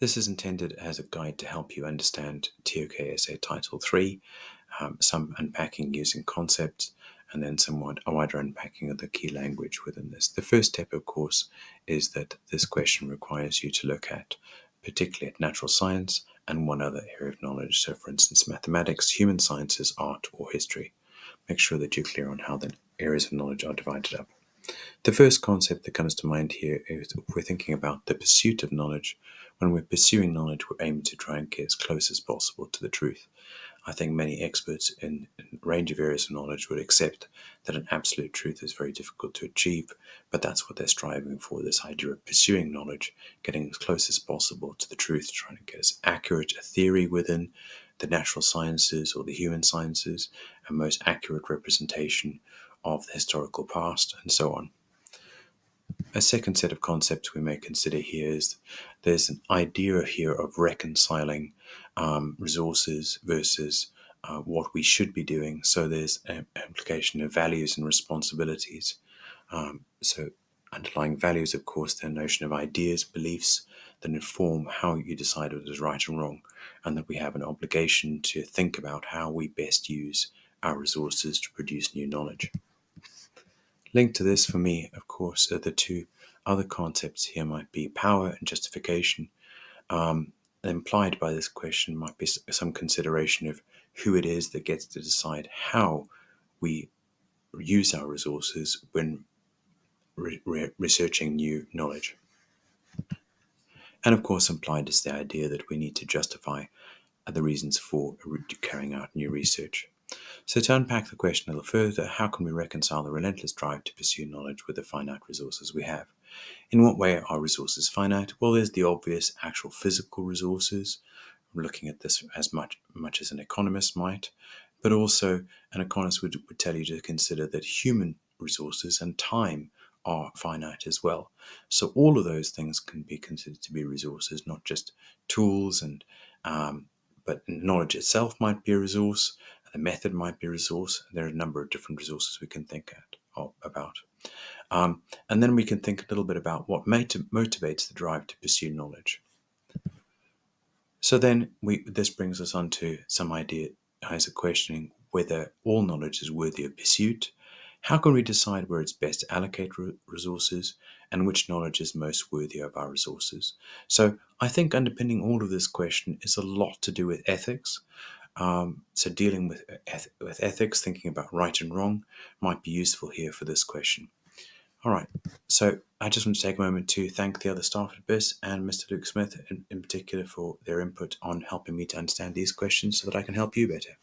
This is intended as a guide to help you understand TOK Essay Title 3, some unpacking using concepts, and then somewhat a wider unpacking of the key language within this. The first step, of course, is that this question requires you to look at, particularly at natural science and one other area of knowledge. So, for instance, mathematics, human sciences, art, or history. Make sure that you're clear on how the areas of knowledge are divided up. The first concept that comes to mind here is if we're thinking about the pursuit of knowledge. When we're pursuing knowledge, we're aiming to try and get as close as possible to the truth. I think many experts in a range of areas of knowledge would accept that an absolute truth is very difficult to achieve, but that's what they're striving for, this idea of pursuing knowledge, getting as close as possible to the truth, trying to get as accurate a theory within the natural sciences or the human sciences, and most accurate representation of the historical past, and so on. A second set of concepts we may consider here is there's an idea here of reconciling resources versus what we should be doing. So there's an implication of values and responsibilities. So underlying values, of course, the notion of ideas, beliefs that inform how you decide what is right and wrong, and that we have an obligation to think about how we best use our resources to produce new knowledge. Linked to this, for me, of course, are the two other concepts here might be power and justification. Implied by this question might be some consideration of who it is that gets to decide how we use our resources when researching new knowledge. And of course, implied is the idea that we need to justify the reasons for carrying out new research. So to unpack the question a little further, how can we reconcile the relentless drive to pursue knowledge with the finite resources we have? In what way are resources finite? Well, there's the obvious actual physical resources. I'm looking at this as much as an economist might, but also an economist would tell you to consider that human resources and time are finite as well. So all of those things can be considered to be resources, not just tools, but knowledge itself might be a resource. The method might be a resource. There are a number of different resources we can think about. And then we can think a little bit about what motivates the drive to pursue knowledge. So then this brings us on to some idea as a questioning whether all knowledge is worthy of pursuit. How can we decide where it's best to allocate resources and which knowledge is most worthy of our resources? So I think underpinning all of this question is a lot to do with ethics. So dealing with ethics, thinking about right and wrong, might be useful here for this question. All right, so I just want to take a moment to thank the other staff at BIS and Mr. Luke Smith in particular for their input on helping me to understand these questions so that I can help you better.